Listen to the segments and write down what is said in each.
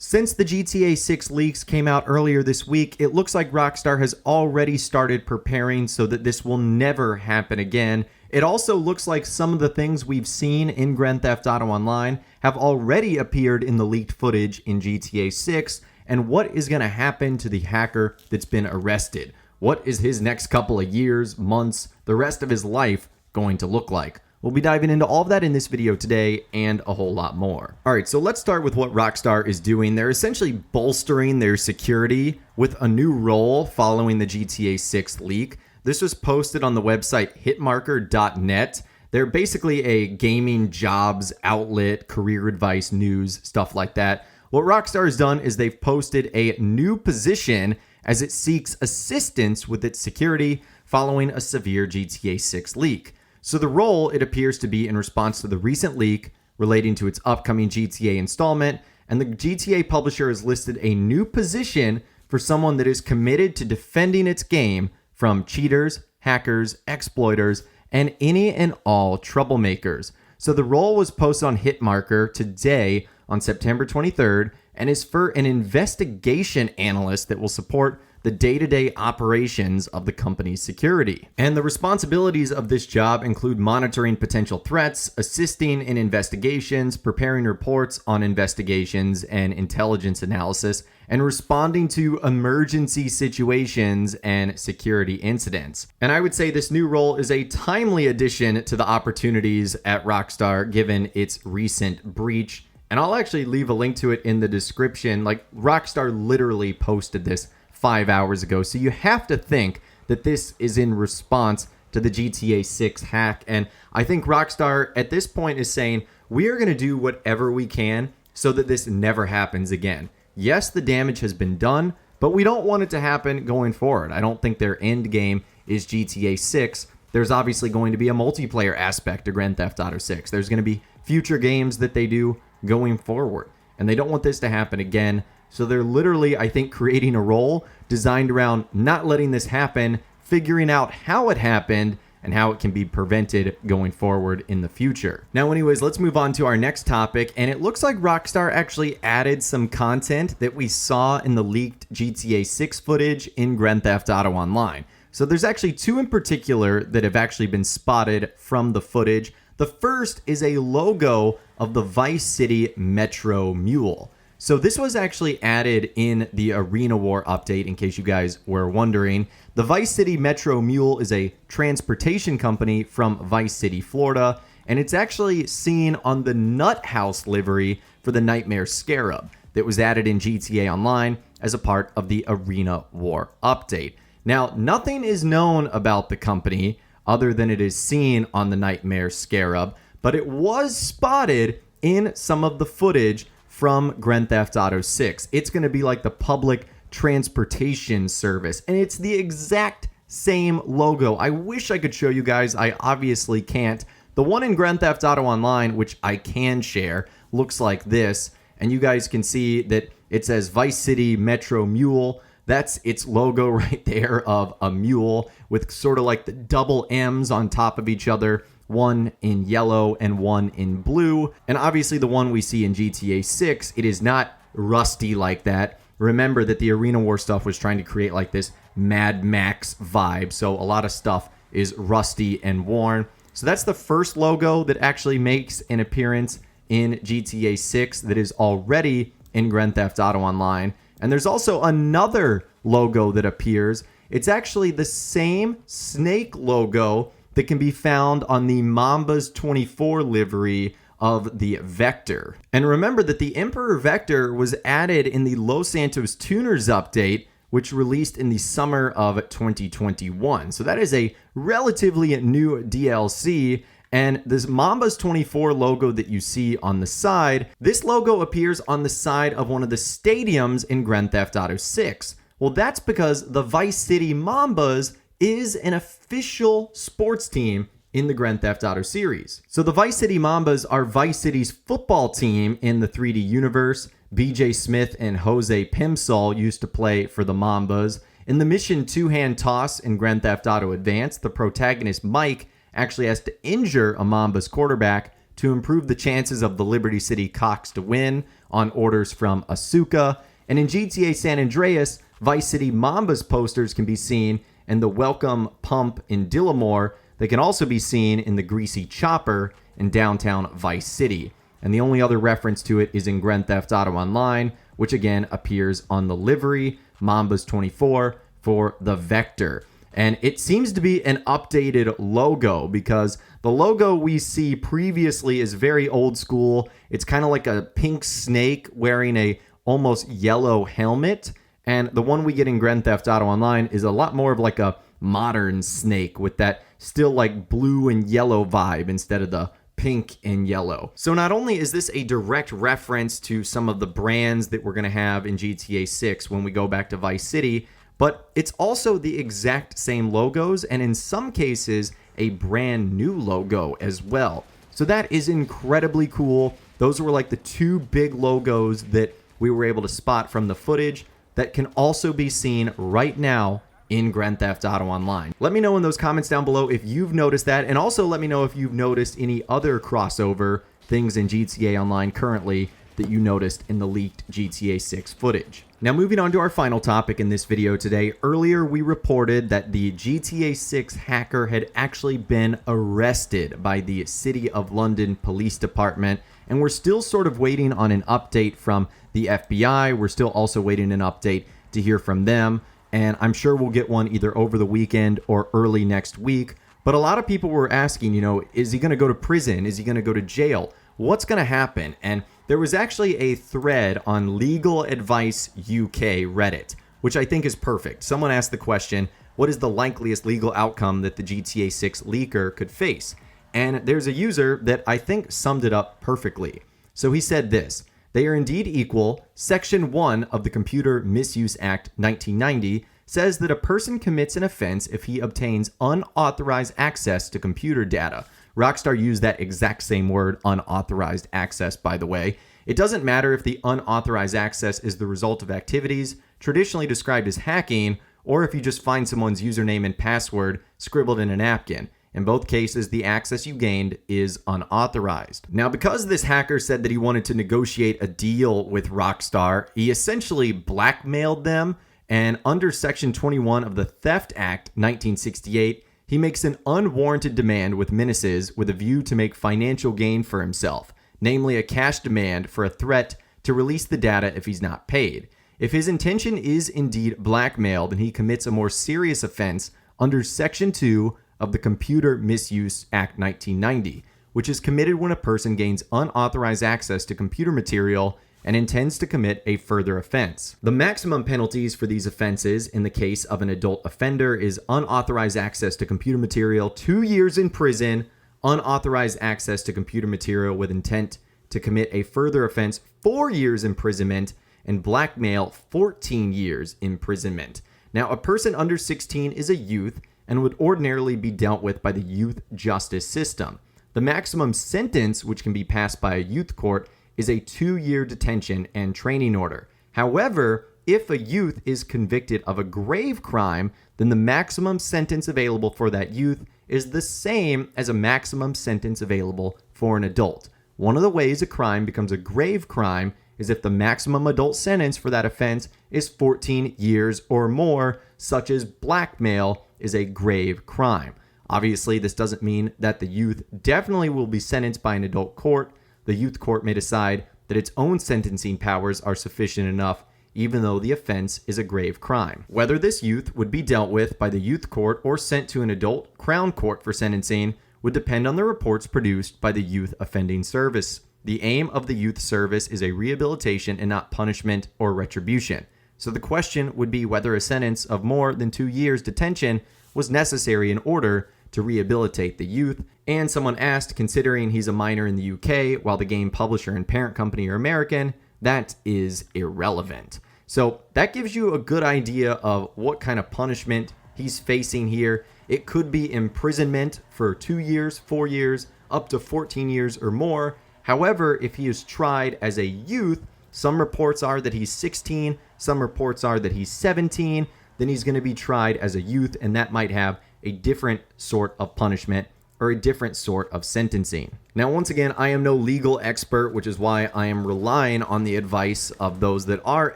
Since the GTA 6 leaks came out earlier this week, it looks like Rockstar has already started preparing so that this will never happen again. It also looks like some of the things we've seen in Grand Theft Auto Online have already appeared in the leaked footage in GTA 6. And what is going to happen to the hacker that's been arrested? What is his next couple of years, months, the rest of his life going to look like? We'll be diving into all of that in this video today and a whole lot more. All right, so let's start with what Rockstar is doing. They're essentially bolstering their security with a new role following the GTA 6 leak. This was posted on the website hitmarker.net. They're basically a gaming jobs outlet, career advice, news, stuff like that. What Rockstar has done is they've posted a new position as it seeks assistance with its security following a severe GTA 6 leak. So the role, it appears to be in response to the recent leak relating to its upcoming GTA installment, and the GTA publisher has listed a new position for someone that is committed to defending its game from cheaters, hackers, exploiters, and any and all troublemakers. So the role was posted on Hitmarker today on September 23rd and is for an investigation analyst that will support the day-to-day operations of the company's security. And the responsibilities of this job include monitoring potential threats, assisting in investigations, preparing reports on investigations and intelligence analysis, and responding to emergency situations and security incidents. And I would say this new role is a timely addition to the opportunities at Rockstar given its recent breach. And I'll actually leave a link to it in the description. Like, Rockstar literally posted this 5 hours ago. So you have to think that this is in response to the GTA 6 hack. And I think Rockstar at this point is saying, we are going to do whatever we can so that this never happens again. Yes, the damage has been done, but we don't want it to happen going forward. I don't think their end game is GTA 6. There's obviously going to be a multiplayer aspect to Grand Theft Auto 6. There's going to be future games that they do going forward. And they don't want this to happen again. So they're literally, I think, creating a role designed around not letting this happen, figuring out how it happened, and how it can be prevented going forward in the future. Now, anyways, let's move on to our next topic. And it looks like Rockstar actually added some content that we saw in the leaked GTA 6 footage in Grand Theft Auto Online. So there's actually two in particular that have actually been spotted from the footage. The first is a logo of the Vice City Metro Mule. So this was actually added in the Arena War update, in case you guys were wondering. The Vice City Metro Mule is a transportation company from Vice City, Florida, and it's actually seen on the Nut House livery for the Nightmare Scarab that was added in GTA Online as a part of the Arena War update. Now, nothing is known about the company other than it is seen on the Nightmare Scarab, but it was spotted in some of the footage from Grand Theft Auto 6. It's going to be like the public transportation service, and it's the exact same logo. I wish I could show you guys. I obviously can't. The one in Grand Theft Auto Online, which I can share, looks like this, and you guys can see that it says Vice City Metro Mule. That's its logo right there of a mule with sort of like the double M's on top of each other, one in yellow and one in blue. And obviously the one we see in GTA 6, it is not rusty like that. Remember that the Arena War stuff was trying to create like this Mad Max vibe. So a lot of stuff is rusty and worn. So that's the first logo that actually makes an appearance in GTA 6 that is already in Grand Theft Auto Online. And there's also another logo that appears. It's actually the same snake logo that can be found on the Mambas 24 livery of the Vector. And remember that the Emperor Vector was added in the Los Santos Tuners update, which released in the summer of 2021. So that is a relatively new DLC. And this Mambas 24 logo that you see on the side, this logo appears on the side of one of the stadiums in Grand Theft Auto 6. Well, that's because the Vice City Mambas is an official sports team in the Grand Theft Auto series. So the Vice City Mambas are Vice City's football team in the 3D universe. BJ Smith and Jose Pimsol used to play for the Mambas. In the mission two-hand toss in Grand Theft Auto Advance, the protagonist Mike actually has to injure a Mamba's quarterback to improve the chances of the Liberty City Cox to win on orders from Asuka. And in GTA San Andreas, Vice City Mamba's posters can be seen in the Welcome Pump in Dillamore. They can also be seen in the Greasy Chopper in downtown Vice City. And the only other reference to it is in Grand Theft Auto Online, which again appears on the livery, Mambas 24, for the Vector. And it seems to be an updated logo because the logo we see previously is very old school. It's kind of like a pink snake wearing a almost yellow helmet. And the one we get in Grand Theft Auto Online is a lot more of like a modern snake with that still like blue and yellow vibe instead of the pink and yellow. So not only is this a direct reference to some of the brands that we're going to have in GTA 6 when we go back to Vice City, but it's also the exact same logos and in some cases a brand new logo as well. So that is incredibly cool. Those were like the two big logos that we were able to spot from the footage that can also be seen right now in Grand Theft Auto Online. Let me know in those comments down below if you've noticed that, and also let me know if you've noticed any other crossover things in GTA Online currently that you noticed in the leaked GTA 6 footage. Now moving on to our final topic in this video today. Earlier we reported that the GTA 6 hacker had actually been arrested by the City of London Police Department, and we're still sort of waiting on an update from the FBI. We're still also waiting an update to hear from them, and I'm sure we'll get one either over the weekend or early next week. But a lot of people were asking, is he going to go to prison? Is he going to go to jail? What's going to happen? And there was actually a thread on Legal Advice UK Reddit, which I think is perfect. Someone asked the question, what is the likeliest legal outcome that the GTA 6 leaker could face? And there's a user that I think summed it up perfectly. So he said this: they are indeed equal. Section 1 of the Computer Misuse Act 1990 says that a person commits an offense if he obtains unauthorized access to computer data. Rockstar used that exact same word, unauthorized access, by the way. It doesn't matter if the unauthorized access is the result of activities traditionally described as hacking, or if you just find someone's username and password scribbled in a napkin. In both cases, the access you gained is unauthorized. Now, because this hacker said that he wanted to negotiate a deal with Rockstar, he essentially blackmailed them, and under Section 21 of the Theft Act 1968, he makes an unwarranted demand with menaces with a view to make financial gain for himself, namely a cash demand for a threat to release the data if he's not paid. If his intention is indeed blackmail, then he commits a more serious offense under Section 2 of the Computer Misuse Act 1990, which is committed when a person gains unauthorized access to computer material and intends to commit a further offense. The maximum penalties for these offenses in the case of an adult offender is unauthorized access to computer material, 2 years in prison, unauthorized access to computer material with intent to commit a further offense, 4 years imprisonment, and blackmail, 14 years imprisonment. Now, a person under 16 is a youth and would ordinarily be dealt with by the youth justice system. The maximum sentence, which can be passed by a youth court, is a 2-year detention and training order. However, if a youth is convicted of a grave crime, then the maximum sentence available for that youth is the same as a maximum sentence available for an adult. One of the ways a crime becomes a grave crime is if the maximum adult sentence for that offense is 14 years or more, such as blackmail is a grave crime. Obviously, this doesn't mean that the youth definitely will be sentenced by an adult court. The youth court may decide that its own sentencing powers are sufficient enough, even though the offense is a grave crime. Whether this youth would be dealt with by the youth court or sent to an adult crown court for sentencing would depend on the reports produced by the Youth Offending Service. The aim of the youth service is a rehabilitation and not punishment or retribution. So the question would be whether a sentence of more than 2 years detention was necessary in order to rehabilitate the youth. And someone asked, considering he's a minor in the UK while the game publisher and parent company are American, that is irrelevant. So that gives you a good idea of what kind of punishment he's facing here. It could be imprisonment for 2 years, 4 years, up to 14 years or more. However, if he is tried as a youth, some reports are that he's 16, some reports are that he's 17, then he's going to be tried as a youth, and that might have a different sort of punishment or a different sort of sentencing. Now, once again, I am no legal expert, which is why I am relying on the advice of those that are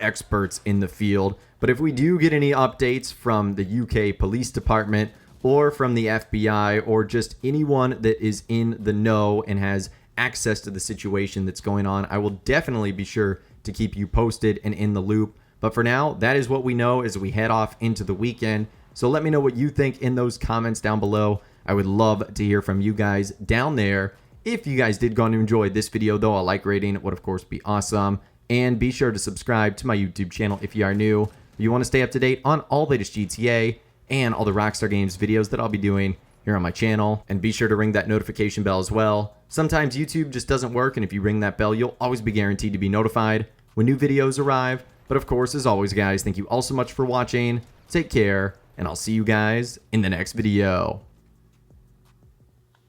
experts in the field. But if we do get any updates from the UK Police Department or from the FBI or just anyone that is in the know and has access to the situation that's going on, I will definitely be sure to keep you posted and in the loop. But for now, that is what we know as we head off into the weekend. So let me know what you think in those comments down below. I would love to hear from you guys down there. If you guys did go on to enjoy this video, though, a like rating would, of course, be awesome. And be sure to subscribe to my YouTube channel if you are new. If you want to stay up to date on all the latest GTA and all the Rockstar Games videos that I'll be doing here on my channel. And be sure to ring that notification bell as well. Sometimes YouTube just doesn't work, and if you ring that bell, you'll always be guaranteed to be notified when new videos arrive. But of course, as always, guys, thank you all so much for watching. Take care, and I'll see you guys in the next video.